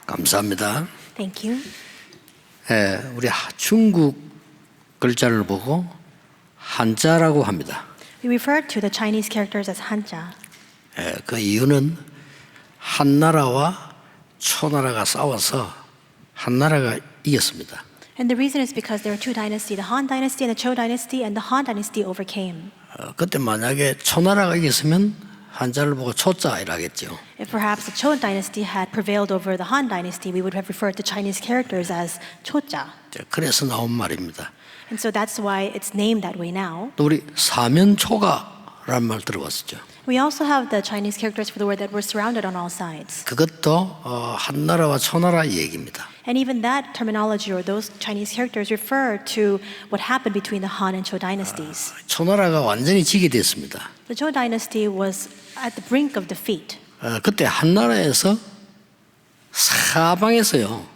감사합니다. Thank you. 우리 중국 글자를 보고 한자라고 합니다. We refer to the Chinese characters as Hanja. 그 이유는 한나라와 초나라가 싸워서 한나라가 이겼습니다. And the reason is because there were two dynasties, the Han dynasty and the Zhou dynasty, and the Han dynasty overcame. 그때 만약에 초나라가 이겼으면 한자를 보고 초자이라 하겠죠. If perhaps the Zhou dynasty had prevailed over the Han dynasty, we would have referred to Chinese characters as Choja. 그래서 나온 말입니다. And so that's why it's named that way now. 또 우리 사면초가라는 말 들어봤었죠. We also have the Chinese characters for the word that we're surrounded on all sides. 그것도 한나라와 초나라 얘기입니다. And even that terminology or those Chinese characters refer to what happened between the Han and Zhou dynasties. 초나라가 완전히 지게 됐습니다. The Zhou dynasty was at the brink of defeat. 그때 한나라에서 사방에서요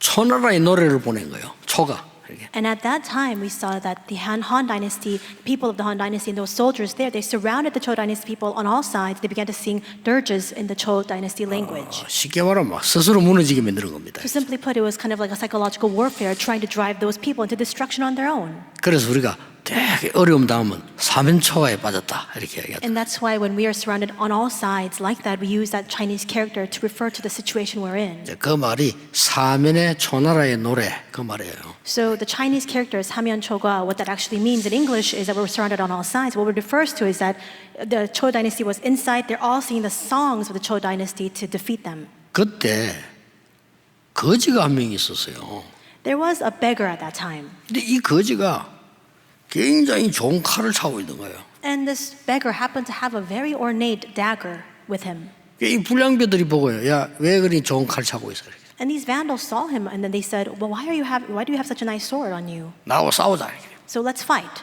초나라의 노래를 보낸 거예요. 초가. 이렇게. And at that time, we saw that the Han dynasty, people of the Han dynasty and those soldiers there, they surrounded the Zhou dynasty people on all sides. They began to sing dirges in the Zhou dynasty language. 쉽게 말하면 막 스스로 무너지게 만드는 겁니다. So simply put, it was kind of like a psychological warfare trying to drive those people into destruction on their own. 그래서 우리가 되게 어려움 당하면 사면초가에 빠졌다 이렇게 얘기하죠. And that's why when we are surrounded on all sides like that, we use that Chinese character to refer to the situation we're in. 그 말이 사면의 초나라의 노래 그 말이에요. So the Chinese characters Hamyeon Choga, what that actually means in English is that we're surrounded on all sides. What it refers to is that the Zhou dynasty was inside. They're all singing the songs of the Zhou dynasty to defeat them. 그때 거지가 한 명 있었어요. There was a beggar at that time. 근데 이 거지가 굉장히 좋은 칼을 차고 있는 거예요. And this beggar happened to have a very ornate dagger with him. 이 불량배들이 보고요. 야, 왜 그리 좋은 칼 차고 있어? 이렇게. And these vandals saw him and then they said, well, why do you have such a nice sword on you? 나하고 싸우자. 이렇게. So let's fight.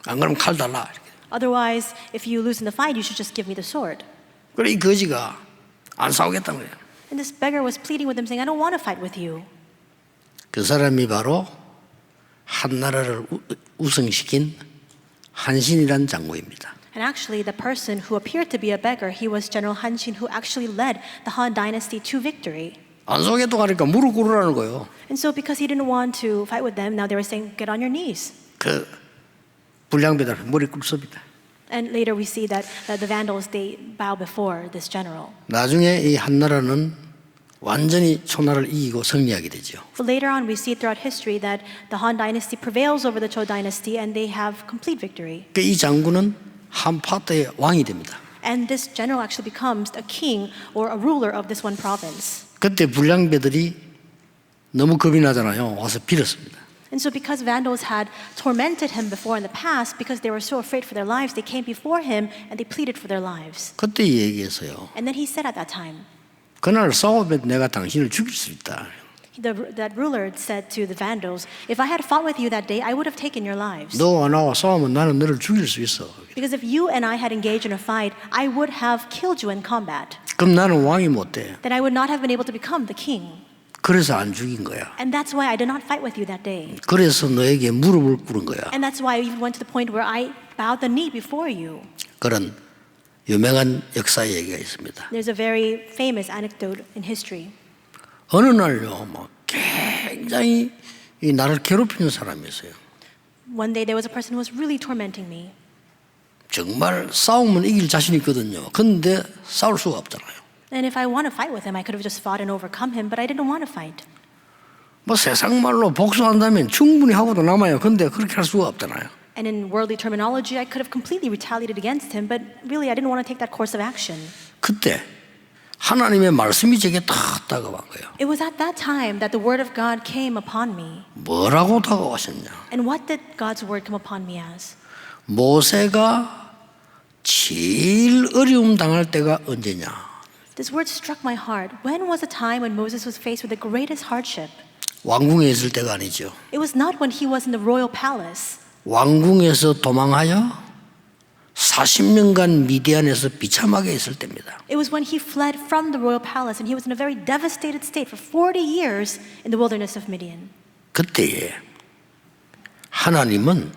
안 그러면 칼 달라. 이렇게. Otherwise, if you lose in the fight, you should just give me the sword. 그래 이 거지가 안 싸우겠다는 거예요. And this beggar was pleading with him saying, I don't want to fight with you. 그 사람이 바로 한나라를 우승시킨 한신이란 장군입니다. And actually, the person who appeared to be a beggar, he was General Han Xin, who actually led the Han dynasty to victory. 안 속에도 가니까 무릎 꿇으라는 거예요. And so because he didn't want to fight with them, now they were saying, get on your knees. 그 불량배들 머리 꿇습니다. And later we see that the Vandals, they bow before this general. 나중에 이 한나라는 완전히 초나라를 이기고 승리하게 되죠. But later on, we see throughout history that the Han dynasty prevails over the Zhou dynasty and they have complete victory. 이 장군은 한 파트의 왕이 됩니다. And this general actually becomes a king or a ruler of this one province. 그때 불량배들이 너무 겁이 나잖아요. 와서 빌었습니다. And so because Vandals had tormented him before in the past, because they were so afraid for their lives, they came before him and they pleaded for their lives. 그때 얘기했어요. And then he said at that time, 그날 싸우면 내가 당신을 죽일 수 있다. that ruler said to the Vandals, if I had fought with you that day, I would have taken your lives. 너와 나와 싸우면 나는 너를 죽일 수 있어. Because if you and I had engaged in a fight, I would have killed you in combat. 그럼 나는 왕이 못 돼. Then I would not have been able to become the king. 그래서 안 죽인 거야. And that's why I did not fight with you that day. 그래서 너에게 무릎을 꿇은 거야. And that's why I even went to the point where I bowed the knee before you. 그런 유명한 역사 얘기가 있습니다. There's a very famous anecdote in history. 어느 날요, 막 굉장히 이 나를 괴롭히는 사람이 있어요. One day there was a person who was really tormenting me. 정말 싸우면 이길 자신 있거든요. 근데 싸울 수가 없잖아요. And if I want to fight with him, I could have just fought and overcome him, but I didn't want to fight. 뭐 세상 말로 복수한다면 충분히 하고도 남아요. 근데 그렇게 할 수가 없잖아요. And in worldly terminology, I could have completely retaliated against him, but really I didn't want to take that course of action. 그때 하나님의 말씀이 제게 탁 다가온 거예요. It was at that time that the word of God came upon me. 뭐라고 다가오셨냐? And what did God's word come upon me as? 모세가 제일 어려움 당할 때가 언제냐? This word struck my heart. When was a time when Moses was faced with the greatest hardship? 왕궁에 있을 때가 아니죠. It was not when he was in the royal palace. 왕궁에서 도망하여 40년간 미디안에서 비참하게 있을 때입니다. It was when he fled from the royal palace and he was in a very devastated state for 40 years in the wilderness of Midian. 그때에 하나님은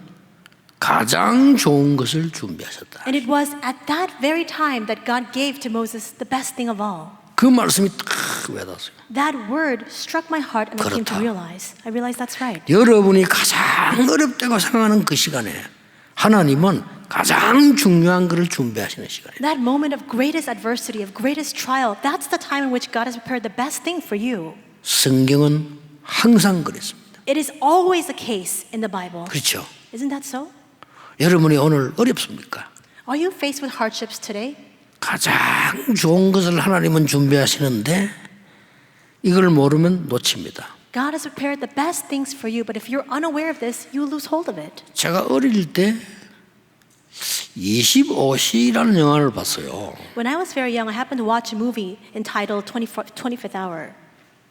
가장 좋은 것을 준비하셨다. And it was at that very time that God gave to Moses the best thing of all. 그 말씀이 딱 와닿았어요. That word struck my heart and I came to 그렇다. I realized that's right. 여러분이 가장 어렵다고 생각하는 그 시간에 하나님은 가장 중요한 것을 준비하시는 시간이에요. That moment of greatest adversity, of greatest trial, that's the time in which God has prepared the best thing for you. 성경은 항상 그랬습니다. It is always the case in the Bible. 그렇죠? Isn't that so? 여러분이 오늘 어렵습니까? Are you faced with hardships today? 가장 좋은 것을 하나님은 준비하시는데 이걸 모르면 놓칩니다. God has prepared the best things for you, but if you're unaware of this, you lose hold of it. 제가 어릴 때 25시라는 영화를 봤어요. When I was very young, I happened to watch a movie entitled 25th Hour.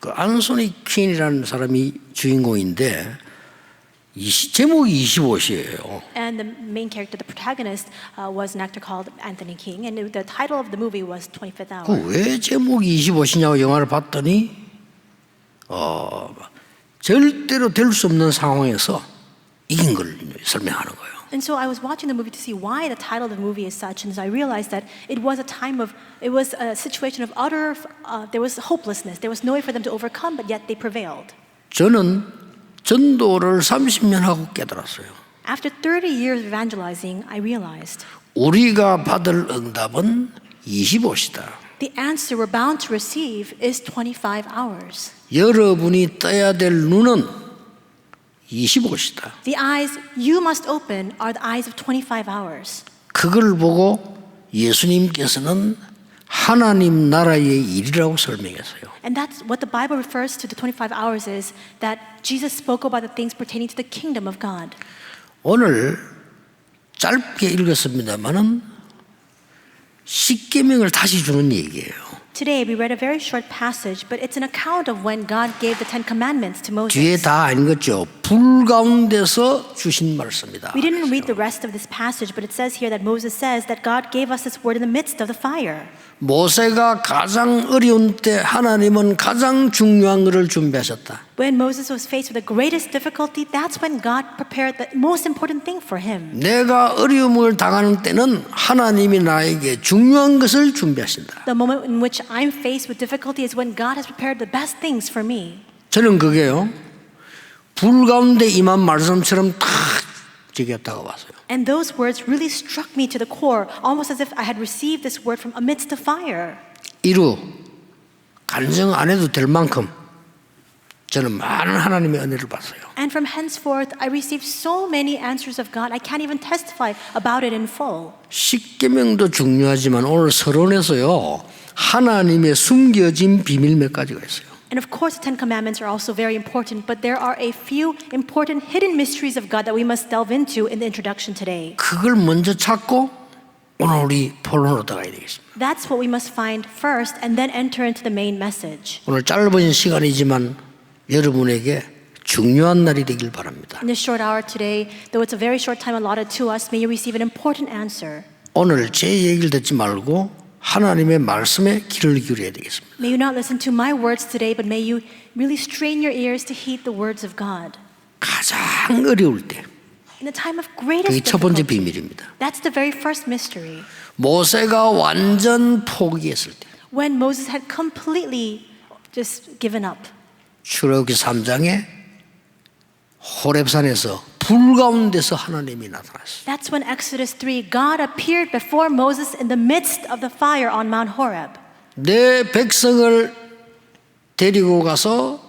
그 안소니 퀸이라는 사람이 주인공인데 제목이 25시예요. And the main character, the protagonist, was an actor called Anthony King, and the title of the movie was 25th Hour. 그 왜 제목이 25시냐고 영화를 봤더니 절대로 될 수 없는 상황에서 이긴 걸 설명하는 거예요. And so I was watching the movie to see why the title of the movie is such, and so I realized that it was a situation of utter, there was hopelessness. There was no way for them to overcome, but yet they prevailed. 저는 전도를 30년 하고 깨달았어요. After 30 years of evangelizing, I realized 우리가 받을 응답은 25시다. the answer we're bound to receive is 25 hours. 여러분이 떠야 될 눈은 25시다. The eyes you must open are the eyes of 25 hours. 그걸 보고 예수님께서는 하나님 나라의 일이라고 설명했어요. And that's what the Bible refers to the 25 hours is that Jesus spoke about the things pertaining to the kingdom of God. 오늘 짧게 읽었습니다만은 십계명을 다시 주는 얘기예요. Today we read a very short passage, but it's an account of when God gave the 10 commandments to 뒤에 Moses. 다 안 읽었죠. 불 가운데서 주신 말씀이다. We didn't read the rest of this passage, but it says here that Moses says that God gave us this word in the midst of the fire. 모세가 가장 어려운 때 하나님은 가장 중요한 것을 준비하셨다. When Moses was faced with the greatest difficulty, that's when God prepared the most important thing for him. 내가 어려움을 당하는 때는 하나님이 나에게 중요한 것을 준비하신다. The moment in which I'm faced with difficulty is when God has prepared the best things for me. 저는 그게요. 불 가운데 임한 말씀처럼 탁 제게 다가왔어요. And those words really struck me to the core, almost as if I had received this word from amidst the fire. 이루 간증 안 해도 될 만큼 저는 많은 하나님의 은혜를 받았어요. And from henceforth, I received so many answers of God, I can't even testify about it in full. 십계명도 중요하지만 오늘 서론에서요. 하나님의 숨겨진 비밀 몇 가지가 있어요. And of course, the 10 Commandments are also very important, but there are a few important hidden mysteries of God that we must delve into in the introduction today. 그걸 먼저 찾고 오늘 우리 본론으로 들어가야 되겠습니다. That's what we must find first and then enter into the main message. 오늘 짧은 시간이지만 여러분에게 중요한 날이 되길 바랍니다. In this short hour today, though it's a very short time allotted to us, may you receive an important answer. 오늘 제 얘기를 듣지 말고 하나님의 말씀에 귀를 기울여야 되겠습니다. May you not listen to my words today, but may you really strain your ears to heed the words of God. 가장 어려울 때 In the time of 그게 greatest 첫 번째 difficulty, 비밀입니다. that's the very first mystery. 모세가 완전 포기했을 때 When Moses had completely just given up. 출애굽기 3장에 호렙산에서 불 가운데서 하나님이 나타났어요. That's when Exodus 3, God appeared before Moses in the midst of the fire on Mount Horeb. 내 백성을 데리고 가서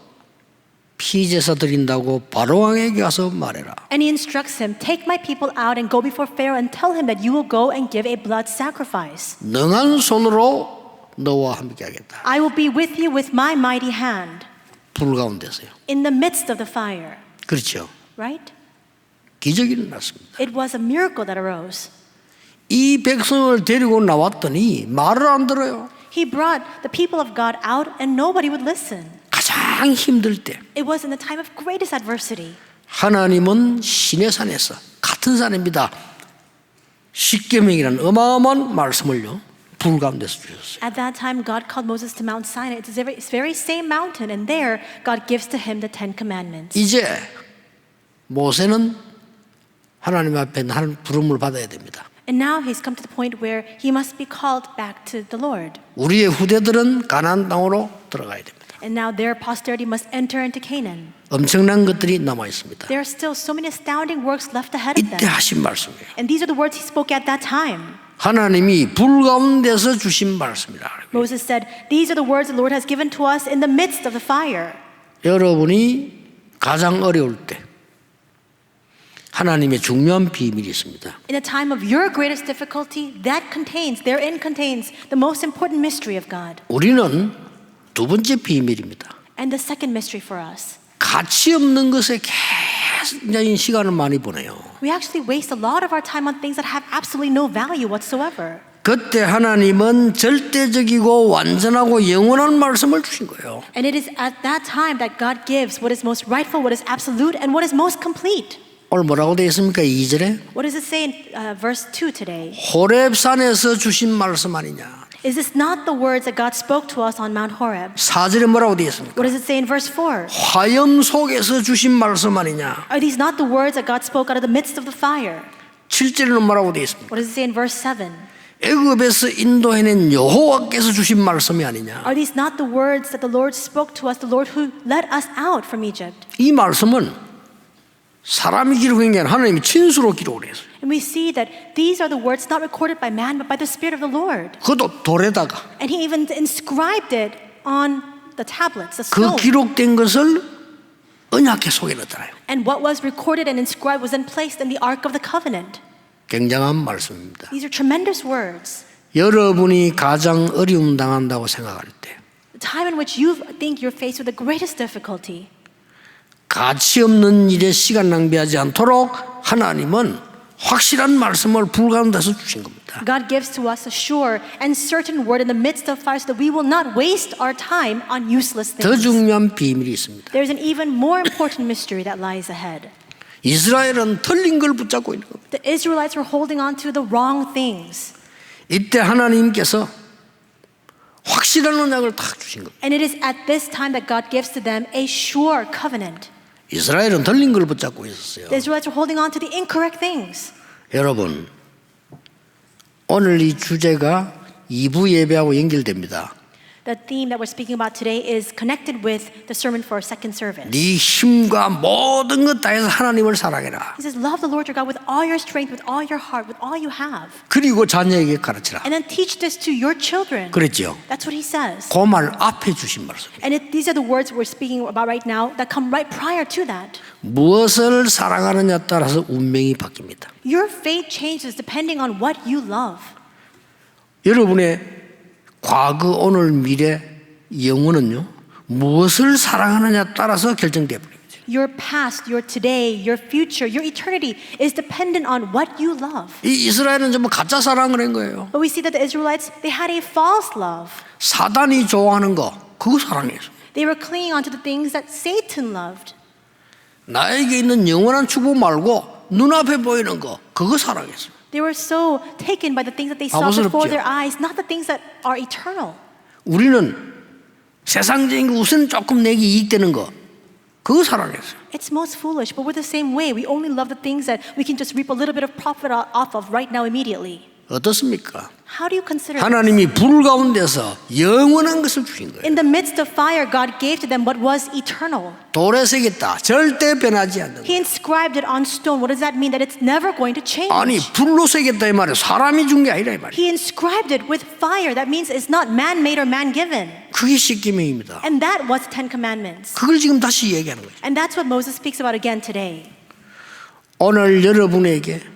피제사 드린다고 바로왕에게 가서 말해라. And he instructs him, take my people out and go before Pharaoh and tell him that you will go and give a blood sacrifice. 능한 손으로 너와 함께 하겠다. I will be with you with my mighty hand. 불 가운데서요. In the midst of the fire. 그렇죠. Right? 기적이 일어났습니다. It was a miracle that arose. 이 백성을 데리고 나왔더니 말을 안 들어요. He brought the people of God out and nobody would listen. 가장 힘들 때 It was in the time of greatest adversity. 하나님은 시내 산에서 같은 산입니다. 십계명이라는 어마어마한 말씀을요. 불 가운데서 주셨어요. At that time, God called Moses to Mount Sinai. It's the very same mountain, and there God gives to him the 10 Commandments. 이제 모세는 하나님 앞에 하나님 부름을 받아야 됩니다. And now he's come to the point where he must be called back to the Lord. 우리의 후대들은 가나안 땅으로 들어가야 됩니다. And now their posterity must enter into Canaan. 엄청난 것들이 남아 있습니다. There are still so many astounding works left ahead of 이때 them. 하신 말씀이에요. And these are the words he spoke at that time. 하나님이 불 가운데서 주신 말씀이라. Moses said, "These are the words the Lord has given to us in the midst of the fire." 여러분이 가장 어려울 때 하나님의 중요한 비밀이 있습니다. In a time of your greatest difficulty, therein contains the most important mystery of God. 우리는 두 번째 비밀입니다. And the second mystery for us. 가치 없는 것에 굉장히 시간을 많이 보내요. We actually waste a lot of our time on things that have absolutely no value whatsoever. 그때 하나님은 절대적이고 완전하고 영원한 말씀을 주신 거예요. And it is at that time that God gives what is most rightful, what is absolute, and what is most complete. 오늘 뭐라고 되어 있습니까? 2절에 What does it say in verse 2 today? 호렙산에서 주신 말씀 아니냐. Is this not the words that God spoke to us on Mount Horeb? 4절에 뭐라고 되어 있습니까? What does it say in verse 4? 화염 속에서 주신 말씀 아니냐. Are these not the words that God spoke out of the midst of the fire? 7절에는 뭐라고 되어 있습니까? What does it say in verse 7? 애굽에서 인도해낸 여호와께서 주신 말씀이 아니냐. Are these not the words that the Lord spoke to us, the Lord who led us out from Egypt? 이 말씀은 사람이 기록한 게 아니라 하나님이 친수로 기록을 했어요. And we see that these are the words not recorded by man, but by the Spirit of the Lord. 그것도 돌에다가 And he even inscribed it on the tablets, the 그 stone. 기록된 것을 언약궤 속에 넣었잖아요. And what was recorded and inscribed was then placed in the Ark of the Covenant. 굉장한 말씀입니다. These are tremendous words. 여러분이 가장 어려움 당한다고 생각할 때 The time in which you think you're faced with the greatest difficulty, 가치 없는 일에 시간 낭비하지 않도록 하나님은 확실한 말씀을 불 가운데서 주신 겁니다. God gives to us a sure and certain word in the midst of fire so that we will not waste our time on useless 더 things. 중요한 비밀이 있습니다. There's an even more important mystery that lies ahead. 이스라엘은 틀린 걸 붙잡고 있는 겁니다. The Israelites were holding on to the wrong things. 이때 하나님께서 확실한 언약을 딱 주신 겁니다. And it is at this time that God gives to them a sure covenant. 이스라엘은 틀린 걸 붙잡고 있었어요. The Israelites were holding on to the incorrect things. 여러분, 오늘 이 주제가 2부 예배하고 연결됩니다. The theme that we're speaking about today is connected with the sermon for our second service. 네 힘과 모든 것 다해서 하나님을 사랑해라. He says, love the Lord your God with all your strength, with all your heart, with all you have. 그리고 자녀에게 가르치라. And then teach this to your children. 그랬죠. That's what he says. 그 말 앞에 주신 말씀입니다. And these are the words we're speaking about right now that come right prior to that. 무엇을 사랑하느냐에 따라서 운명이 바뀝니다. Your fate changes depending on what you love. 여러분의 과거, 오늘, 미래, 영혼은요 무엇을 사랑하느냐에 따라서 결정되어 버립니다. Your past, your today, your future, your eternity is dependent on what you love. 이 이스라엘은 전부 가짜 사랑을 한 거예요. But we see that the Israelites, they had a false love. 사단이 좋아하는 거 그거 사랑했어요. They were clinging onto the things that Satan loved. 나에게 있는 영원한 축복 말고 눈앞에 보이는 거 그거 사랑했어요. They were so taken by the things that they saw 바보스럽죠. before their eyes, not the things that are eternal. 우리는 세상적인 거 우선 조금 내게 이익되는 거 그거 사랑했어요. It's most foolish, but we're the same way. We only love the things that we can just reap a little bit of profit off of right now immediately. 어떻습니까? How do you consider this? 하나님이 불 가운데서 영원한 것을 주신 거예요. In the midst of fire, God gave to them what was eternal. 돌에 새겼다. 절대 변하지 않는 He 거예요. inscribed it on stone. What does that mean? That it's never going to change. 아니 불로 새겼다 이 말이에요. 사람이 준 게 아니라 이 말이에요. He inscribed it with fire. That means it's not man-made or man-given. 그게 십계명입니다. And that was the Ten Commandments. 그걸 지금 다시 얘기하는 거예요. And that's what Moses speaks about again today. 오늘 여러분에게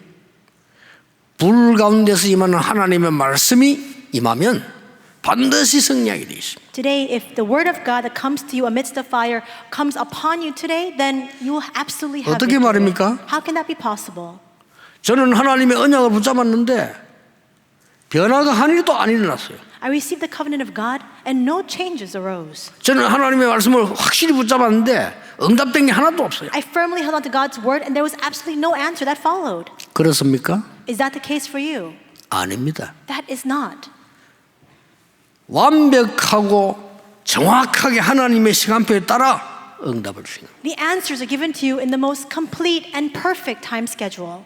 불 가운데서 임하는 하나님의 말씀이 임하면 반드시 승리하게 되어 있습니다. Today, if the word of God that comes to you amidst the fire comes upon you today, then you will absolutely have 어떻게 victory. 말입니까? How can that be possible? 저는 하나님의 언약을 붙잡았는데 변화가 한 일도 안 일어났어요. I received the covenant of God and no changes arose. 저는 하나님의 말씀을 확실히 붙잡았는데 응답된 게 하나도 없어요. I firmly held on to God's word and there was absolutely no answer that followed. 그렇습니까? Is that the case for you? 아닙니다. That is not. 완벽하고 정확하게 하나님의 시간표에 따라 응답을 주신 겁니다. The answers are given to you in the most complete and perfect time schedule.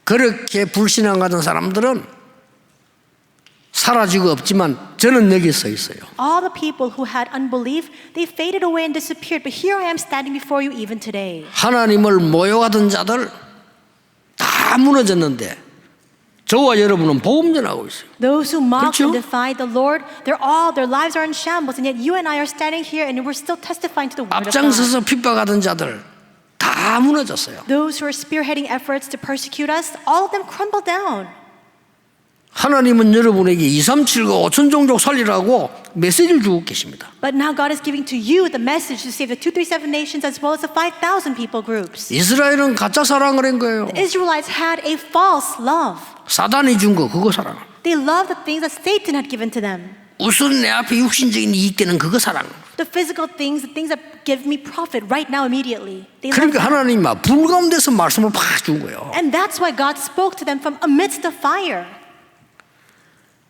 그렇게 불신앙하던 사람들은 사라지고 없지만 저는 여기 서 있어요. All the people who had unbelief, they faded away and disappeared. But here I am standing before you even today. 하나님을 모욕하던 자들 다 무너졌는데 저와 여러분은 복음 전하고 있어요. Those who mocked 그렇죠? and defied the Lord, their lives are in shambles, and yet you and I are standing here and we're still testifying to the word of God. 앞장서서 핍박하던 자들 다 무너졌어요. Those who are spearheading efforts to persecute us, all of them crumble down. 하나님은 여러분에게 237과 5천 종족 살리라고 메시지를 주고 계십니다. But now God is giving to you the message to save the 237 nations as well as the 5,000 people groups. 이스라엘은 가짜 사랑을 한 거예요. The Israelites had a false love. 사단이 준 거 그거 사랑. They loved the things that Satan had given to them. 우선 내 앞에 육신적인 이익되는 그거 사랑. The physical things, the things that give me profit right now immediately. They loved 그러니까 that. 하나님이 불 가운데서 말씀을 팍 준 거예요. And that's why God spoke to them from amidst the fire.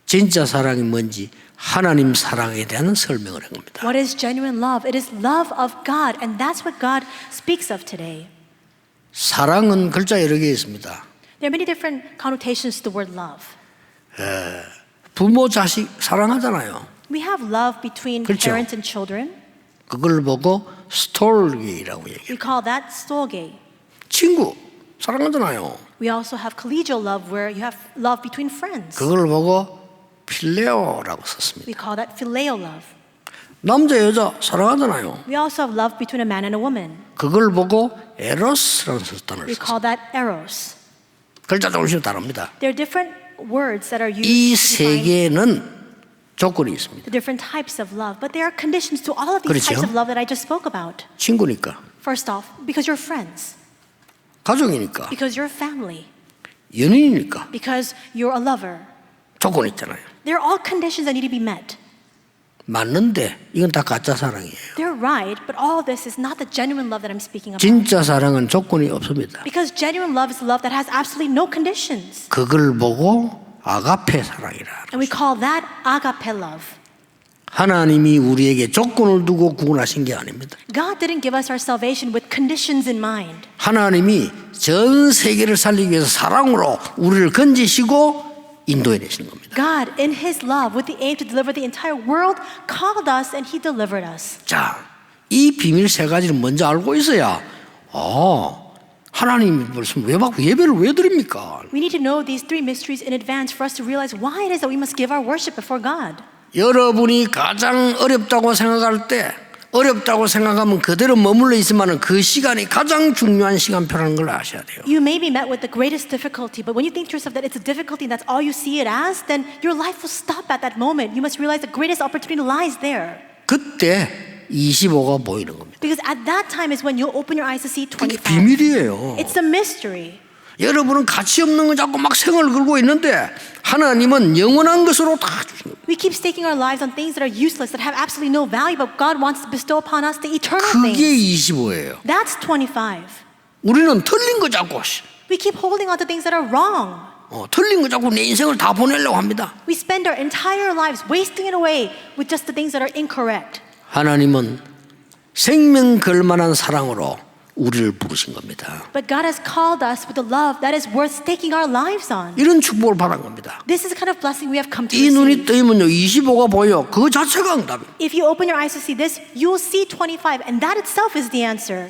진짜 사랑이 뭔지 하나님 사랑에 대한 설명을 한 겁니다. What is genuine love? It is love of God, and that's what God speaks of today. 사랑은 글자 여러 개 있습니다. There are many different connotations to the word love. 부모 자식 사랑하잖아요. We have love between 그렇죠. parents and children. 그걸 보고 스톨기라고 얘기해요. We call that storge. 친구 사랑하잖아요. We also have collegial love, where you have love between friends. 그걸 보고 필레오라고 썼습니다. We call that phileo love. 남자 여자 사랑하잖아요. We also have love between a man and a woman. 그걸 보고 에로스라는 단어를 We 썼습니다. call that eros. 글자 조금씩 다릅니다. There are different words that are used 이 to 세 define 개는 조건이 있습니다. the different types of love. But there are conditions to all of these 그렇죠. types of love that I just spoke about. 친구니까, First off, because you're friends, 가족이니까, because you're family, 연인이니까 because you're a lover. 조건 있잖아요. They're all conditions that need to be met. 맞는데 이건 다 가짜 사랑이에요. They're right, but all of this is not the genuine love that I'm speaking about. 진짜 사랑은 조건이 없습니다. Because genuine love is love that has absolutely no conditions. 그걸 보고 아가페 사랑이라. And we call that agape love. 하나님이 우리에게 조건을 두고 구원하신 게 아닙니다. God didn't give us our salvation with conditions in mind. 하나님이 전 세계를 살리기 위해서 사랑으로 우리를 건지시고 인도해 내시는 겁니다. God, in His love, with the aim to deliver the entire world, called us and He delivered us. 자, 이 비밀 세 가지를 먼저 알고 있어야 하나님이 무슨 왜 받고 예배를 왜 드립니까? We need to know these three mysteries in advance for us to realize why it is that we must give our worship before God. 여러분이 가장 어렵다고 생각할 때 어렵다고 생각하면 그대로 머물러 있으면 그 시간이 가장 중요한 시간표라는 걸 아셔야 돼요. You may be met with the greatest difficulty, but when you think to yourself that it's a difficulty and that's all you see it as, then your life will stop at that moment. You must realize the greatest opportunity lies there. 그때 25가 보이는 겁니다. Because at that time is when you'll open your eyes to see 그게 25. 비밀이에요. It's a mystery. 여러분은 가치 없는 거 자꾸 막 생을 걸고 있는데 하나님은 영원한 것으로 다 주신 겁니다. We keep staking our lives on things that are useless, that have absolutely no value, but God wants to bestow upon us the eternal 그게 things. 25예요. That's 25. 우리는 틀린 거 자꾸 We keep holding on to things that are wrong. 틀린 거 자꾸 내 인생을 다 보내려고 합니다. We spend our entire lives wasting it away with just the things that are incorrect. 하나님은 생명 걸만한 사랑으로 우리를 부르신 겁니다. But God has called us with a love that is worth staking our lives on. 이런 축복을 받은 겁니다. This is the kind of blessing we have come to 이 눈이 receive. 뜨이면요 25가 보여. 그 자체가 응답이에요. If you open your eyes to see this, you will see 25, and that itself is the answer.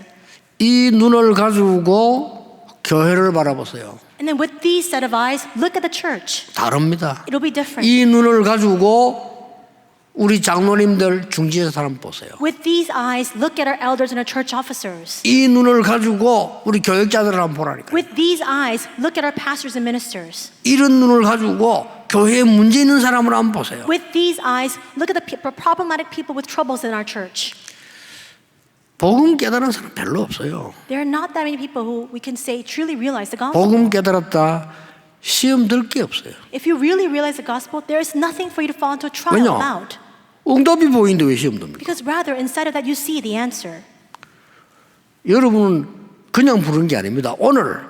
이 눈을 가지고 교회를 바라보세요. And then with these set of eyes, look at the church. 다릅니다. It'll be different. 이 눈을 가지고 우리 장로님들 중지의 사람 보세요. With these eyes, look at our elders and our church officers. 이 눈을 가지고 우리 교육자들을 한번 보라니까요. With these eyes, look at our pastors and ministers. 이런 눈을 가지고 교회에 문제 있는 사람을 한번 보세요. With these eyes, look at the problematic people with troubles in our church. 복음 깨달은 사람 별로 없어요. There are not that many people who we can say truly realize the gospel. 복음 깨달았다 시험 들 게 없어요. If you really realize the gospel, there is nothing for you to fall into a trial 왜냐? about. 응답이 보이는데 왜 시험 듭니까? Because rather, inside of that, you see the answer. 여러분은 그냥 부른 게 아닙니다. 오늘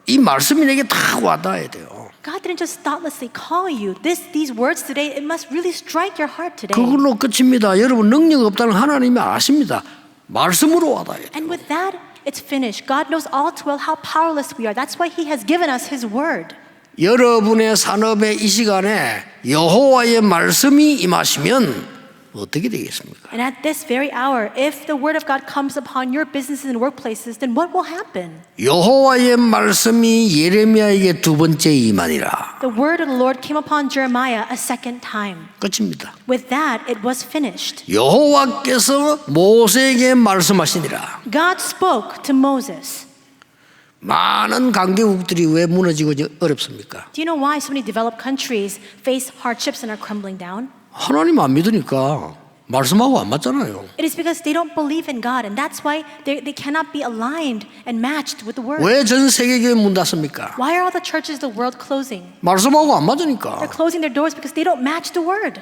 이 말씀이 내게 다 와닿아야 돼요. God didn't just thoughtlessly call you. These words today, it must really strike your heart today. 그걸로 끝입니다. 여러분 능력 없다는 하나님이 아십니다. 말씀으로 와닿아야 돼요. And with that, It's finished. God knows all too well how powerless we are. That's why He has given us His word. 여러분의 산업에 이 시간에 여호와의 말씀이 임하시면 어떻게 되겠습니까? And at this very hour, if the word of God comes upon your businesses and workplaces, then what will happen? 여호와의 말씀이 예레미야에게 두 번째 임하니라. The word of the Lord came upon Jeremiah a second time. 끝입니다. With that, it was finished. 여호와께서 모세에게 말씀하시니라. God spoke to Moses. 많은 강대국들이 왜 무너지고 어렵습니까? Do you know why so many developed countries face hardships and are crumbling down? 하나님 안 믿으니까 말씀하고 안 맞잖아요. It is because they don't believe in God, and that's why they cannot be aligned and matched with the word. 왜 전 세계교회 문 닫습니까? Why are all the churches of the world closing? 말씀하고 안 They're 맞으니까. closing their doors because they don't match the word.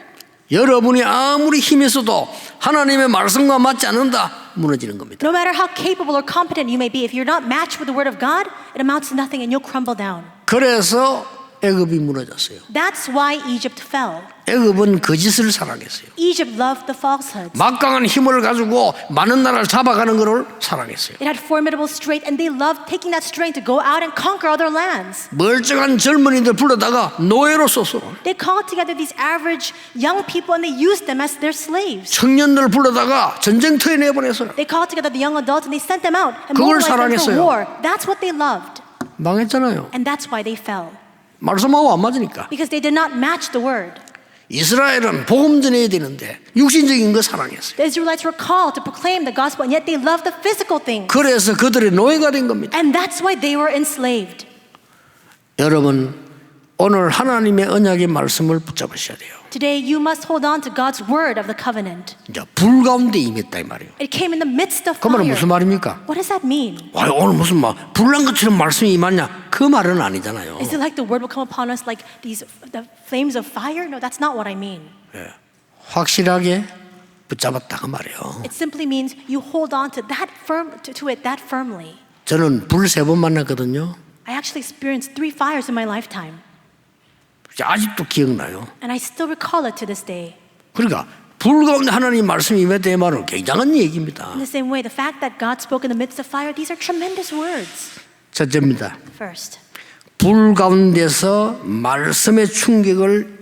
여러분이 아무리 힘이 있어도 하나님의 말씀과 맞지 않는다 무너지는 겁니다. No matter how capable or competent you may be, if you're not matched with the word of God, it amounts to nothing and you'll crumble down. 그래서 애굽이 무너졌어요. That's why Egypt fell. 애굽은 거짓을 사랑했어요. Egypt loved the falsehoods. 막강한 힘을 가지고 많은 나라를 잡아가는 것을 사랑했어요. It had formidable strength, and they loved taking that strength to go out and conquer other lands. 멀쩡한 젊은이들 불러다가 노예로 썼어. They called together these average young people and they used them as their slaves. 청년들 불러다가 전쟁터에 내보냈어요. They called together the young adults and they sent them out and 그걸 mobilized them for 사랑했어요. war. That's what they loved. 망했잖아요. And that's why they fell. 말씀하고 안 맞으니까. Because they did not match the word. 이스라엘은 복음 전해야 되는데 육신적인 거 사랑했어요. The Israelites were called to proclaim the gospel, and yet they loved the physical things. 그래서 그들의 노예가 된 겁니다. And that's why they were enslaved. 여러분 오늘 하나님의 언약의 말씀을 붙잡으셔야 돼요. Today, you must hold on to God's word of the covenant. 이제 불 가운데 임했다 이 말이에요. It came in the midst of 그 말은 fire. 무슨 말입니까? What does that mean? 와, 오늘 무슨 막 불난 것처럼 말씀이 임하냐? 그 말은 아니잖아요. Is it like the word will come upon us like the flames of fire? No, that's not what I mean. 예. 확실하게 붙잡았다 그 말이에요. It simply means you hold on to that to it that firmly. 저는 불 3번 만났거든요. I actually experienced 3 fires in my lifetime, 아직도 기억나요. and I still recall it to this day. 그러니까 불 가운데 하나님 말씀이 임했다 이 말은 굉장한 얘기입니다. In the same way, the fact that God spoke in the midst of fire, these are tremendous words. 첫째입니다. First, 불 가운데서 말씀의 충격을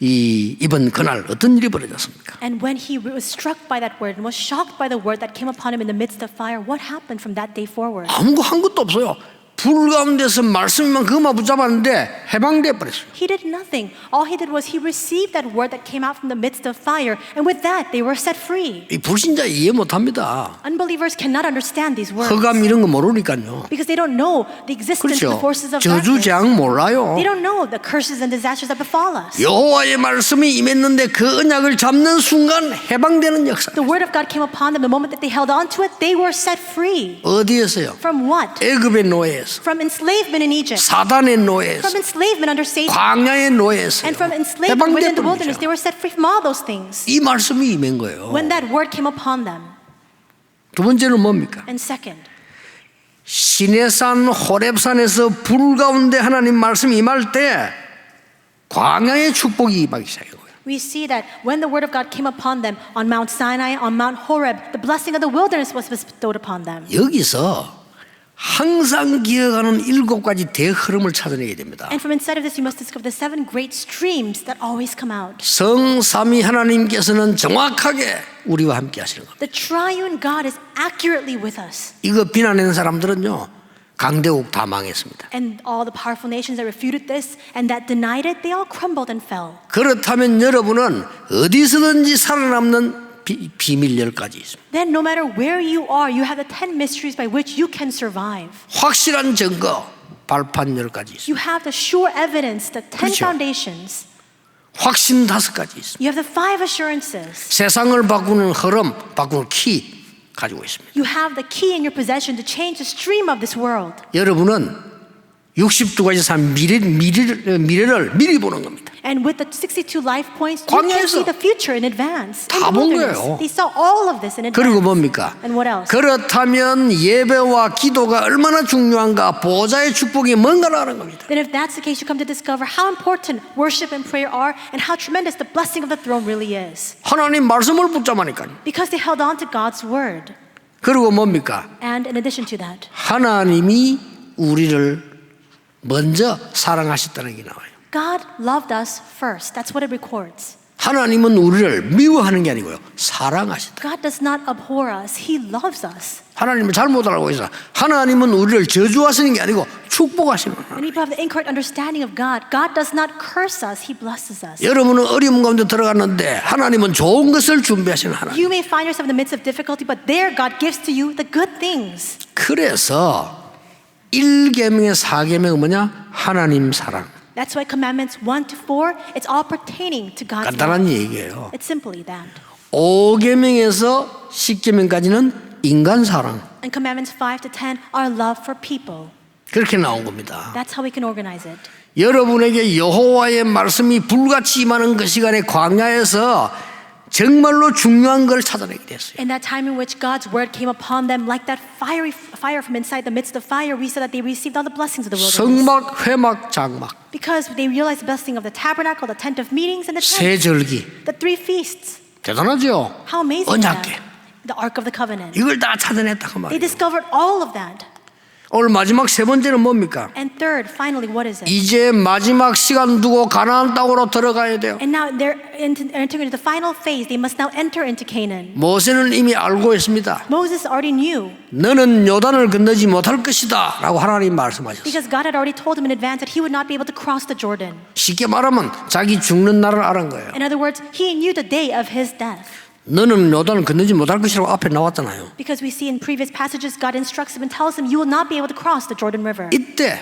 입은 그날 어떤 일이 벌어졌습니까? and when he was struck by that word and was shocked by the word that came upon him in the midst of fire, what happened from that day forward? 한 것도 없어요. 불 가운데서 말씀만 그것만 붙잡았는데 해방돼 버렸어요. He did nothing. All he did was he received that word that came out from the midst of fire, and with that they were set free. 이 불신자 이해 못합니다. Unbelievers cannot understand these words 허감 이런 거 모르니까요. because they don't know the existence of 그렇죠. the forces of 저주 darkness. 재앙 몰라요. They don't know the curses and disasters that befall us. 여호와의 말씀이 임했는데 그 언약을 잡는 순간 해방되는 역사. The word of God came upon them. The moment that they held on to it, they were set free. 어디에서요? From what? 애굽의 노예에서, From enslavement in Egypt. 사단의 노예에서, From enslavement under Satan. 광야의 노예에서 And from enslavement within 해방돼 the wilderness, 버리죠. they were set free from all those things. 이 말씀이 임한 거예요. When that word came upon them. 두 번째는 뭡니까? And second, 시내산 호렙산에서 불 가운데 하나님 말씀이 임할 때 광야의 축복이 임하기 시작해요. we see that when the word of God came upon them on Mount Sinai, on Mount Horeb, the blessing of the wilderness was bestowed upon them. 여기서 항상 기억하는 7가지 대흐름을 찾아내야 됩니다. And from inside of this, you must discover the 7 great streams that always come out. 성삼위 하나님께서는 정확하게 우리와 함께 하시는 겁니다. The triune God is accurately with us. 이거 비난하는 사람들은요, 강대국 다 망했습니다. And all the powerful nations that refuted this and that denied it, they all crumbled and fell. 그렇다면 여러분은 어디서든지 살아남는 비밀 10가지 있습니다. Then no matter where you are, you have the 10 mysteries by which you can survive. 확실한 증거, 발판 10가지 있습니다. You have the sure evidence, the 10 그렇죠. foundations. 확신 5가지 있습니다. You have the 5 assurances. 세상을 바꾸는 흐름, 바꾸는 키 가지고 있습니다. You have the key in your possession to change the stream of this world. 여러분은 62가지 산 미래를 미리 보는 겁니다. And with the 62 life points, you can 광야에서 see the future in advance. In 다 the 본 wilderness. 거예요. They saw all of this in advance. 그리고 뭡니까? And what else? 그렇다면 예배와 기도가 얼마나 중요한가, 보좌의 축복이 뭔가를 아는 겁니다. Then if that's the case, you come to discover how important worship and prayer are and how tremendous the blessing of the throne really is. 하나님 말씀을 붙잡으니까요. Because they held on to God's word. 그리고 뭡니까? And in addition to that, 하나님이 우리를 먼저 사랑하셨다는 게 나와요. God loved us first. That's what it records. 하나님은 우리를 미워하는 게 아니고요, 사랑하셨다. God does not abhor us. He loves us. 하나님을 잘못 알고 있어. 하나님은 우리를 저주하시는 게 아니고 축복하시는 거예요. Many people have the incorrect understanding of God. God does not curse us. He blesses us. 여러분은 어려움 가운데 들어갔는데 하나님은 좋은 것을 준비하시는 하나님. You may find yourself in the midst of difficulty, but there God gives to you the good things. 그래서 1계명의 4계명은 뭐냐? 하나님 사랑. That's why commandments 1 to 4, it's all pertaining to God's 간단한 love. 얘기예요. It's simply that. 5계명에서 10계명까지는 인간 사랑. And commandments 5 to 10 are love for people. 그렇게 나온 겁니다. That's how we can organize it. 여러분에게 여호와의 말씀이 불같이 임하는 그 시간에 광야에서 정말로 중요한 걸 찾아내게 됐어요. In that time in which God's word came upon them like that fire from inside the midst of fire, we saw that they received all the blessings of the wilderness. 성막, 회막, 장막, Because they realized the blessing of the tabernacle, the tent of meetings, and the tent, 세절기. the 3 feasts. 대단하죠? How amazing is that? 언약궤. The Ark of the Covenant. 이걸 다 찾아냈다 그 They 말이에요. discovered all of that. 오늘 마지막 세 번째는 뭡니까? And third, finally, what is it? 이제 마지막 시간 두고 가나안 땅으로 들어가야 돼요. And now they're entering into the final phase. They must now enter into Canaan. 모세는 이미 알고 있습니다. Moses already knew 너는 요단을 건너지 못할 것이다 라고 하나님 말씀하셨어요. because God had already told him in advance that he would not be able to cross the Jordan. 쉽게 말하면 자기 죽는 날을 알은 거예요. In other words, he knew the day of his death. 너는 요단을 건너지 못할 것이라고 앞에 나왔잖아요. Because we see in previous passages, God instructs him and tells him, you will not be able to cross the Jordan River. 이때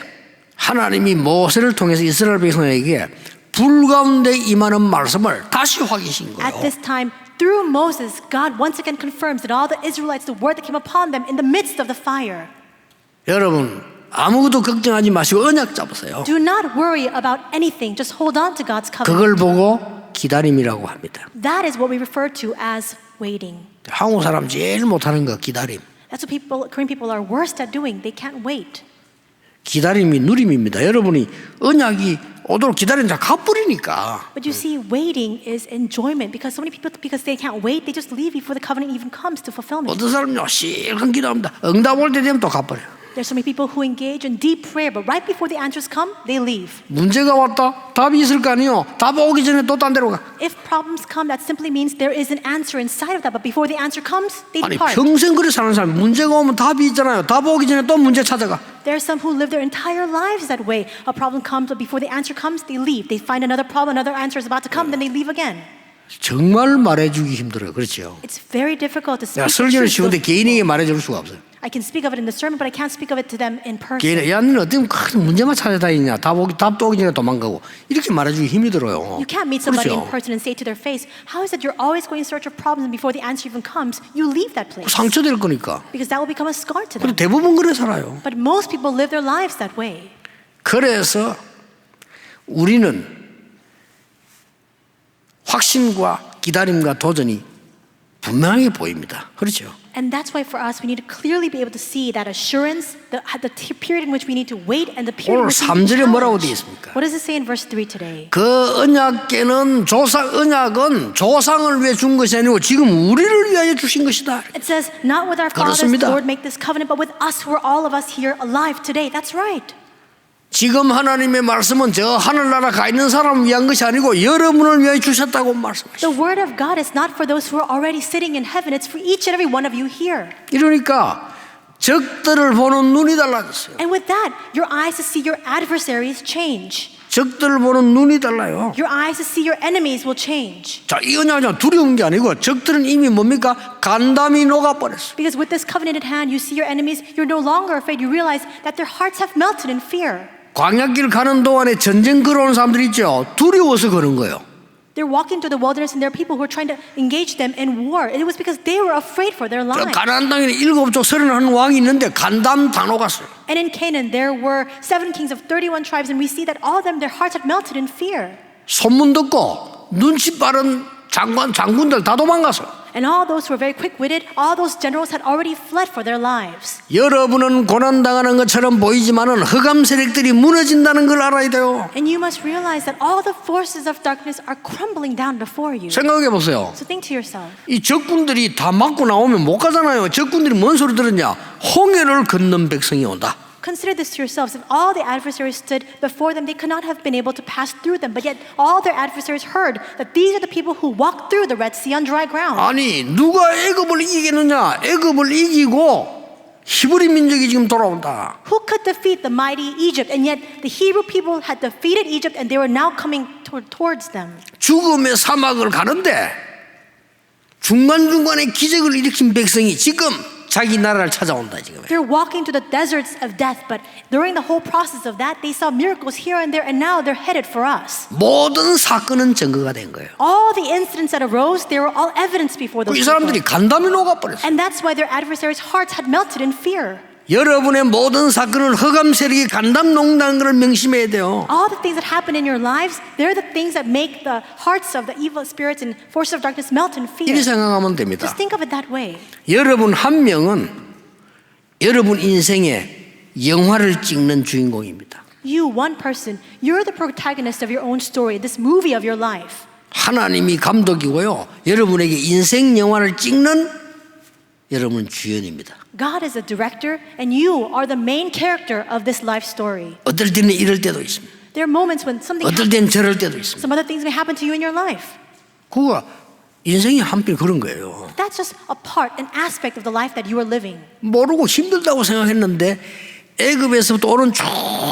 하나님이 모세를 통해서 이스라엘 백성에게 불 가운데 임하는 말씀을 다시 확인하신 At 거예요. this time, through Moses, God once again confirms that all the Israelites, the word that came upon them in the midst of the fire. 여러분 아무것도 걱정하지 마시고 언약 잡으세요. Do not worry about anything. Just hold on to God's covenant. 그걸 보고 기다림이라고 합니다. That is what we refer to as waiting. 한국 사람 제일 못하는 거 기다림. That's what Korean people are worst at doing. They can't wait. 기다림이 누림입니다. 여러분이 언약이 오도록 기다리는 자 가버리니까. But you see, waiting is enjoyment because so many people, because they can't wait, they just leave before the covenant even comes to fulfillment. 어떤 사람은요 실컷 기도합니다. 응답 올 때 되면 또 가버려. There's so many people who engage in deep prayer, but right before the answers come, they leave. 문제가 왔다. 답이 있을 거 아니에요. 답 오기 전에 또 딴 데로 가. If problems come, that simply means there is an answer inside of that. But before the answer comes, they 아니 depart. 평생 그래 사는 사람 문제가 오면 답이 있잖아요. 답 오기 전에 또 문제 찾아가. There are some who live their entire lives that way. A problem comes, but before the answer comes, they leave. They find another problem, another answer is about to come, then they leave again. 정말 말해주기 힘들어요. 그렇죠? It's very difficult to 내가 speak the 설교는 truth. 쉬운데 개인에게 말해줄 수가 없어요. I can speak of it in the sermon, but I can't speak of it to them in person. 개인에 야 너는 어떤 큰 문제만 찾아다니냐. 답도 오기 전에 도망가고 이렇게 말해주기 힘이 들어요. You can't meet somebody in 그렇죠? person and say to their face, how is it you're always going in search of problems and before the answer even comes, you leave that place? 상처될 거니까. Because that will become a scar to 그리고 them. 대부분 그래 살아요. But most people live their lives that way. 그래서 우리는 확신과 기다림과 도전이 분명하게 보입니다. 그렇죠? And that's why for us, we need to clearly be able to see that assurance, the period in which we need to wait and the period in 오늘 which we need 3절에 to 뭐라고 되어 challenge. 있습니까? What does it say in verse 3 today? 그 언약궤는 언약은 조상을 위해 준 것이 아니고 지금 우리를 위하여 주신 것이다. It says, not with our fathers, 그렇습니다. Lord, make this covenant, but with us who are all of us here alive today. That's right. 지금 하나님의 말씀은 저 하늘나라 가 있는 사람을 위한 것이 아니고 여러분을 위하여 주셨다고 말씀하시죠. The word of God is not for those who are already sitting in heaven. It's for each and every one of you here. 이러니까 적들을 보는 눈이 달라졌어요. And with that, your eyes to see your adversaries change. 적들을 보는 눈이 달라요. Your eyes to see your enemies will change. 자, 이 언약은 두려운 게 아니고 적들은 이미 뭡니까? 간담이 녹아버렸어요. Because with this covenant in hand, you see your enemies, you're no longer afraid. You realize that their hearts have melted in fear. 광야길 가는 동안에 전쟁 걸어오는 사람들 있죠. 두려워서 그런 거예요. They're walking through the wilderness and there are people who are trying to engage them in war. It was because they were afraid for their lives. 가나안 땅에는 7족 31 왕이 있는데 간담 다 녹았어요. And in Canaan, there were 7 kings of 31 tribes, and we see that all of them, their hearts had melted in fear. 소문 듣고 눈치 빠른 장군들 다 도망갔어요. And all those who were very quick-witted, all those generals had already fled for their lives. 여러분은 고난당하는 것처럼 보이지만은 흑암 세력들이 무너진다는 걸 알아야 돼요. And you must realize that all the forces of darkness are crumbling down before you. 생각해 보세요. So think to yourself. 이 적군들이 다 맞고 나오면 못 가잖아요. 적군들이 뭔 소리 들었냐? 홍해를 건넌 백성이 온다. Consider this to yourselves. If all the adversaries stood before them, they could not have been able to pass through them. But yet all their adversaries heard that these are the people who walked through the Red Sea on dry ground. 아니 누가 애굽을 이기겠느냐? 애굽을 이기고 히브리 민족이 지금 돌아온다. Who could defeat the mighty Egypt? And yet the Hebrew people had defeated Egypt and they were now coming towards them. 죽음의 사막을 가는데 중간중간에 기적을 일으킨 백성이 지금 자기 나라를 찾아온다 지금. They're walking to the deserts of death, but during the whole process of that, they saw miracles here and there, and now they're headed for us. 모든 사건은 증거가 된 거예요. All the incidents that arose, they were all evidence before those 이 people. 사람들이 간담이 녹아버렸어요. And that's why their adversaries' hearts had melted in fear. 여러분의 모든 사건을 흑암 세력이 간담 녹는다는 것을 명심해야 돼요. All the things that happen in your lives, they're the things that make the hearts of the evil spirits and forces of darkness melt in fear. 이렇게 생각하면 됩니다. Just think of it that way. 여러분 한 명은 여러분 인생의 영화를 찍는 주인공입니다. You, one person, you're the protagonist of your own story, this movie of your life. 하나님이 감독이고요. 여러분에게 인생 영화를 찍는 여러분 주연입니다. God is the director, and you are the main character of this life story. 어떨 때는 이럴 때도 있습니다. There are moments when something 어떨 때는 저럴 때도 있습니다. some other things may happen to you in your life. 그거 인생이 한편 그런 거예요. That's just a part, an aspect of the life that you are living. 모르고 힘들다고 생각했는데 애굽에서부터 오는 쭉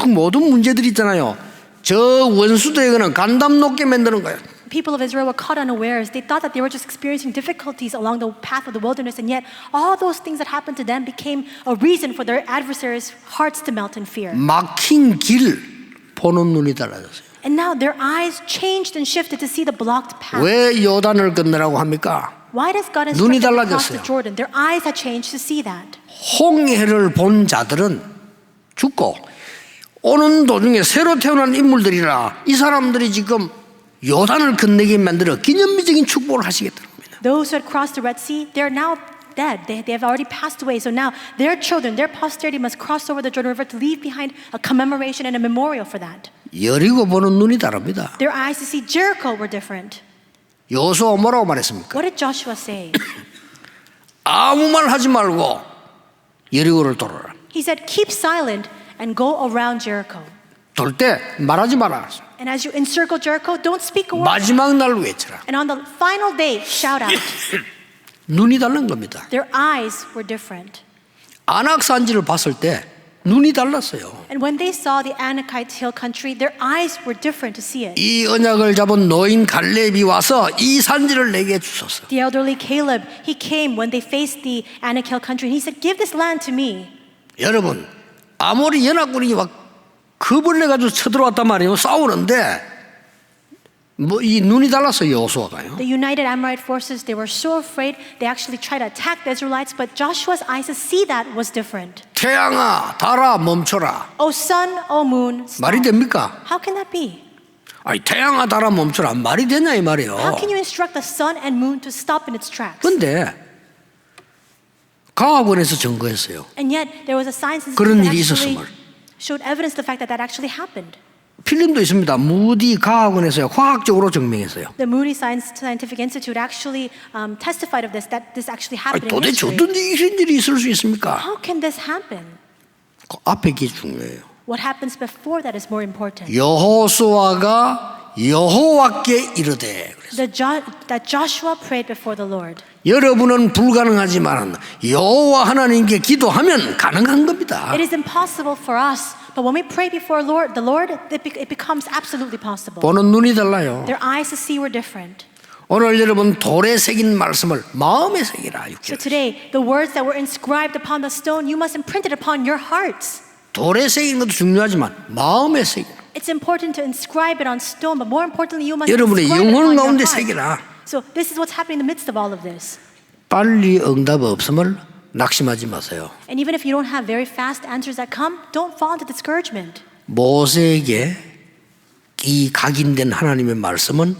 모든 문제들이 있잖아요. 저 원수들에게는 간담 높게 만드는 거예요. People of Israel were caught unawares. They thought that they were just experiencing difficulties along the path of the wilderness, and yet all those things that happened to them became a reason for their adversaries' hearts to melt in fear. 막힌 길 보는 눈이 달라졌어요. And now their eyes changed and shifted to see the blocked path. 왜 요단을 건너라고 합니까? Why does God 눈이 instruct them to cross 달라졌어요. the Jordan? Their eyes had changed to see that. 홍해를 본 자들은 죽고 오는 도중에 새로 태어난 인물들이라 이 사람들이 지금 요단을 건너게 만들어 기념비적인 축복을 하시겠다는 겁니다. Those who had crossed the Red Sea, they're now dead. They have already passed away. So now their children, their posterity must cross over the Jordan River to leave behind a commemoration and a memorial for that. 여리고 보는 눈이 다릅니다. Their eyes to see Jericho were different. 여호수아 뭐라고 말했습니까? What did Joshua say? 아무 말 하지 말고 여리고를 돌아라. He said, keep silent and go around Jericho. 돌 때 말하지 마라. And as you encircle Jericho, don't speak a word. 마지막 날 외쳐라. And on the final day, shout out. 눈이 다른 겁니다. Their eyes were different. 안악산지를 봤을 때 눈이 달랐어요. And when they saw the Anakite hill country, their eyes were different to see it. 이 언약을 잡은 노인 갈렙이 와서 이 산지를 내게 주소서. The elderly Caleb, he came when they faced the Anak hill country, and he said, give this land to me. 여러분 아모리 연합군이 막 겁을 내가지고 쳐들어왔단 말이에요. 싸우는데 뭐 이 눈이 달랐어요. 여호수아가요. The united Amorite forces, they were so afraid, they actually tried to attack the Israelites, but Joshua's eyes to see that was different. 태양아 달아 멈춰라. O sun, O moon, stop. 말이 됩니까? How can that be? 아니 태양아 달아 멈춰라 말이 되냐 이 말이에요. How can you instruct the sun and moon to stop in its tracks? 근데 강화군에서 증거했어요. And yet there was a science institute 그런 that 일이 actually 있었음을. showed evidence to the fact that that actually happened. 필름도 있습니다. 무디 과학원에서요. 과학적으로 증명했어요. The Moody Scientific Institute actually testified of this, that this actually 아니, happened in 도대체 history. 어떤 이런 일이 있을 수 있습니까? How can this happen? 그 앞에 게 중요해요. What happens before that is more important. 여호수아가 여호와께 이르되 그랬어요. That Joshua prayed before the Lord. 여러분은 불가능하지만 여호와 하나님께 기도하면 가능한 겁니다. It is impossible for us, but when we pray before the Lord, it becomes absolutely possible. 보는 눈이 달라요. Their eyes to see were different. 오늘 여러분 돌에 새긴 말씀을 마음에 새기라. So today, the words that were inscribed upon the stone, you must imprint it upon your hearts. 돌에 새긴 것도 중요하지만 마음에 새기라. It's important to inscribe it on stone, but more importantly, you must 여러분의 inscribe it 영혼 upon your 가운데 heart. 새기라. So this is what's happening in the midst of all of this. 빨리 응답 없음을 낙심하지 마세요. And even if you don't have very fast answers that come, don't fall into discouragement. 모세에게 이 각인된 하나님의 말씀은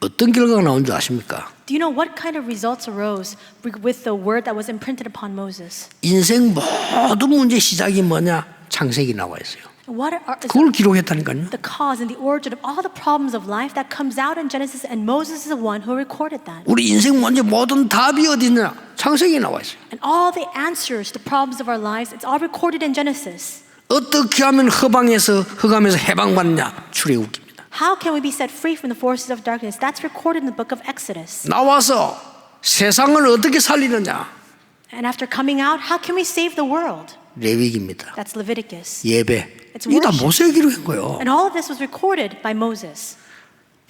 어떤 결과가 나온 줄 아십니까? Do you know what kind of results arose with the word that was imprinted upon Moses? 인생 모든 문제 시작이 뭐냐? 창세기 나와 있어요. What is 그걸 기록했다니까요. the cause and the origin of all the problems of life that comes out in Genesis, and Moses is the one who recorded that. 우리 인생 문제 모든 답이 어디 있느냐? 창세기에 나와 있어요. And all the answers to the problems of our lives, it's all recorded in Genesis. 어떻게 하면 흑암에서 해방받냐? 출애굽기입니다. How can we be set free from the forces of darkness? That's recorded in the book of Exodus. 나와서 세상을 어떻게 살리느냐? And after coming out, how can we save the world? 레위기입니다. That's Leviticus. 예배. It's 이게 다 worship. 모세에 기록한 거예요. And all of this was recorded by Moses.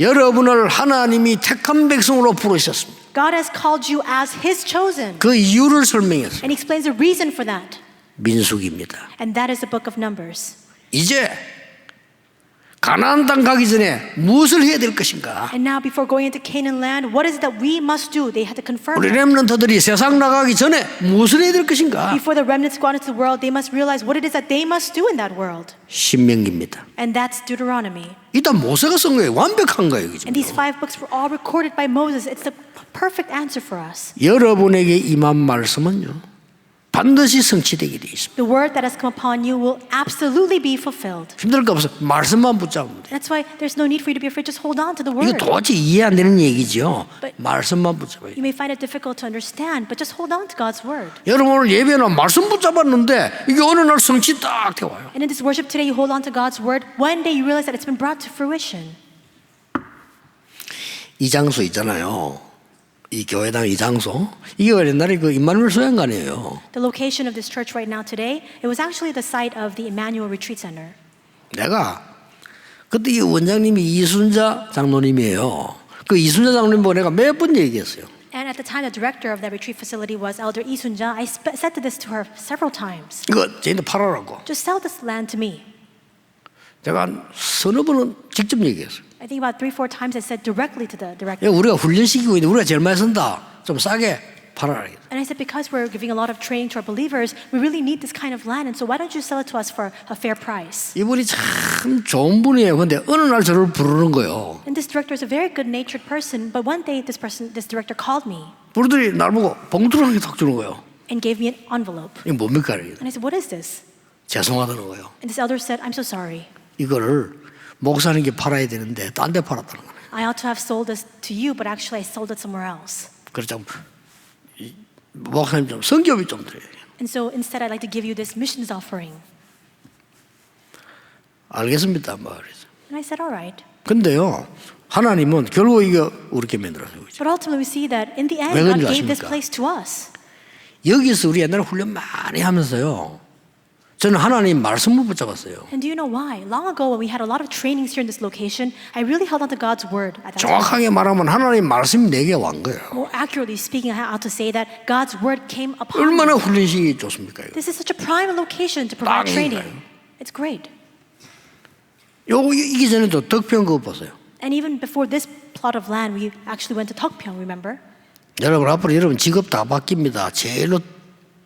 여러분을 하나님이 택한 백성으로 부르셨습니다. God has called you as His chosen. 그 이유를 설명했어요. And He explains the reason for that. 민수기입니다. And that is the book of Numbers. 이제 가나안 땅 가기 전에 무엇을 해야 될 것인가? And now before going into Canaan land, what is it that we must do? They had to confirm 우리 that. 렘넌트들이 세상 나가기 전에 무엇을 해야 될 것인가? Before the remnants go out into the world, they must realize what it is that they must do in that world. 신명기입니다. And that's Deuteronomy. 일단 모세가 쓴 거예요. 완벽한 거예요. 그죠? And these 5 books were all recorded by Moses. It's the perfect answer for us. 여러분에게 임한 말씀은요. 반드시 성취되게 되어 있습니다. The word that has come upon you will absolutely be fulfilled. 힘들 거 없어. 말씀만 붙잡으면 돼요. That's why there's no need for you to be afraid. Just hold on to the 이거 word. 도저히 이해 안 되는 얘기죠. But- 말씀만 붙잡아요. You may find it difficult to understand, but just hold on to God's word. 여러분 오늘 예배는 말씀 붙잡았는데 이게 어느 날 성취 딱 되어와요. And in this worship today, you hold on to God's word. One day you realize that it's been brought to fruition. 이 장소 있잖아요. 이 교회당 이 장소. 이게 옛날에 그 임마누엘 소양관이에요. The location of this church right now today, it was actually the site of the Emmanuel Retreat Center. 내가 그때 이 원장님이 이순자 장로님이에요. 그 이순자 장로님 보고 내가 몇 번 얘기했어요. And at the time, the director of that retreat facility was Elder Lee Sun-ja. I said to this to her several times. 이거 쟤한테 팔아라고. Just sell this land to me. 제가 한 서너 번은 직접 얘기했어요. I think about 3-4 times I said directly to the director. 야, 우리가 훈련시키고 있는데 우리가 제일 많이 쓴다. 좀 싸게 팔아라. And I said, because we're giving a lot of training to our believers, we really need this kind of land. And so why don't you sell it to us for a fair price? 이분이 참 좋은 분이에요. 근데 어느 날 저를 부르는 거예요. And this director is a very good-natured person. But one day, this director called me 부르더니 날 보고 봉투를 하나 탁 주는 거예요. and gave me an envelope. 이게 뭡니까? 이게. And I said, what is this? 죄송하다는 거예요. And this elder said, I'm so sorry. 이거를 목사님께 팔아야 되는데 딴 데 팔았다는 거예요. I ought to have sold this to you, but actually I sold it somewhere else. 그래서 좀 목사님 좀 성교비 좀 드려요. And so instead, I'd like to give you this missions offering. 알겠습니다. 뭐 그래서. And I said, all right. 근데요, 하나님은 결국 이거 우리께 만들어서 그죠. But ultimately, we see that in the end, 왜 God 그런지 gave this 아십니까? place to us. 여기서 우리 옛날에 훈련 많이 하면서요. 저는 하나님 말씀을 붙잡았어요. And do you know why? Long ago, when we had a lot of trainings here in this location, I really held on to God's word at that time. 정확하게 말하면 하나님 말씀이 내게 왔 거예요. More accurately speaking, I ought to say that God's word came upon 얼마나 me. 훈련식이 좋습니까? 이거. This is such a prime location to provide training. 땅인가요? It's great. 요거 이기 전에도 덕평 그거 보세요. And even before this plot of land, we actually went to Tokpyeong, remember? 여러분 앞으로 여러분 직업 다 바뀝니다. 제일로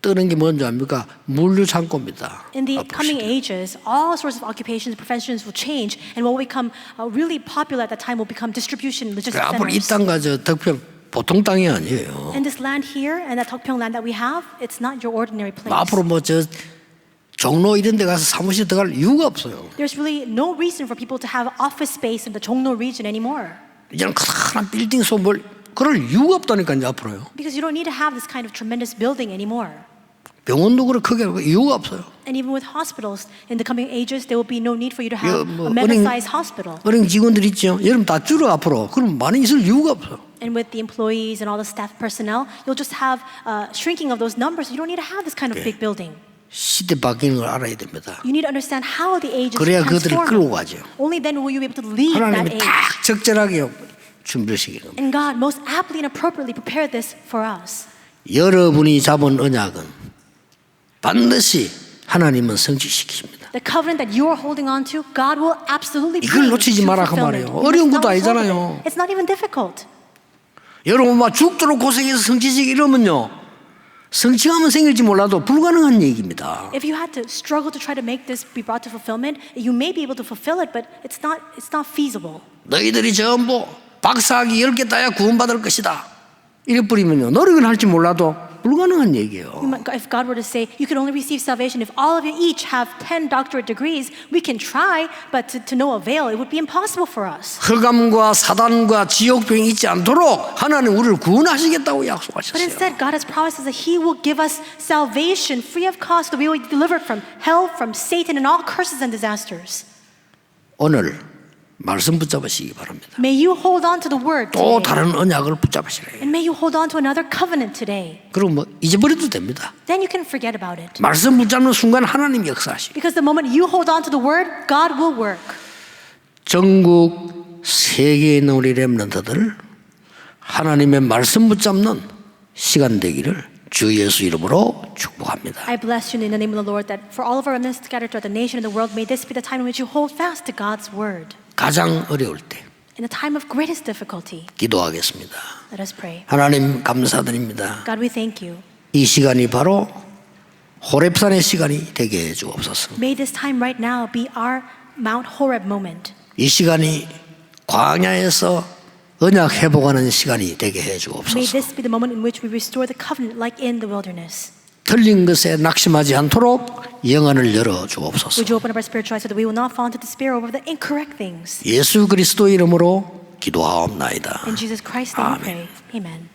뜨는 게 뭔지 압니까? 물류 창고입니다. In the 앞으로 coming 시대. ages, all sorts of occupations, professions will change, and what will become really popular at that time will become distribution logistics 앞으로 이 centers. 땅과 저 덕평 보통 땅이 아니에요. And this land here and that Tokpyeong land that we have, it's not your ordinary place. 앞으로 뭐 저 종로 이런 데 가서 사무실 들어갈 이유가 없어요. There's really no reason for people to have office space in the Jongno region anymore. 이제는 커다란 빌딩 소뭘 그럴 이유가 없다니까요. 앞으로요. Because you don't need to have this kind of tremendous building anymore. 병원도 그렇게 크게 하고 이유가 없어요. And even with hospitals, in the coming ages, there will be no need for you to 이거 have 뭐 a mega-sized hospital. 은행 직원들 있죠. 여러분 다 줄어 앞으로. 그럼 많이 있을 이유가 없어요. And with the employees and all the staff personnel, you'll just have shrinking of those numbers. You don't need to have this kind of big building. 시대 바뀌는 걸 알아야 됩니다. You need to understand how the age is 그래야 그들을 끌고 transforming. 가죠. Only then will you be able to lead that 하나님이 age. 딱 적절하게 준비하시기를. And God most aptly and appropriately prepared this for us. 여러분이 잡은 언약은 반드시 하나님은 성취시키십니다. The covenant that you are holding on to, God will absolutely 이걸 bring 놓치지 to 마라 그 fulfillment. 말이에요. You 어려운 must 것도 not withhold 아니잖아요. it. It's not even difficult. 여러분 막 죽도록 고생해서 성취시키 이러면요. 성취하면 생길지 몰라도 불가능한 얘기입니다. If you had to struggle to try to make this be brought to fulfillment, you may be able to fulfill it, but it's not feasible. 너희들이 전부 박사학위 10개 따야 구원받을 것이다. 이래 버리면요, 노력은 할지 몰라도 불가능한 얘기예요. If God were to say, you can only receive salvation if all of you each have 10 doctorate degrees, we can try, but to no avail, it would be impossible for us. 흑암과 사단과 지옥병이 있지 않도록 하나님 우리를 구원하시겠다고 But 약속하셨어요. instead, God has promised us that He will give us salvation free of cost, that we will be delivered from hell, from Satan, and all curses and disasters. 오늘 말씀 붙잡으시기 바랍니다. May you hold on to the word 또 today. 다른 언약을 붙잡으시래요. And may you hold on to another covenant today. 그럼 뭐 잊어버려도 됩니다. Then you can forget about it. 말씀 붙잡는 순간 하나님 역사하시고 Because the moment you hold on to the word, God will work. 전국 세계에 있는 우리 렘넌트들 하나님의 말씀 붙잡는 시간 되기를 주 예수 이름으로 축복합니다. I bless you in the name of the Lord that for all of our remnants scattered throughout the nation and the world, may this be the time in which you hold fast to God's word. 가장 어려울 때 In the time of greatest difficulty, 기도하겠습니다. let us pray. 하나님 감사드립니다. God, we thank you. 이 시간이 바로 호렙산의 시간이 되게 해 주옵소서. May this time right now be our Mount Horeb moment. 이 시간이 광야에서 언약 회복하는 시간이 되게 해 May 주옵소서. this be the moment in which we restore the covenant like in the wilderness. 틀린 것에 낙심하지 않도록 영안을 열어 주옵소서. Would you open up our spiritual eyes so that we will not fall into despair over the incorrect things? 예수 그리스도 이름으로 기도하옵나이다. In Jesus Christ's name we 아멘. pray. Amen.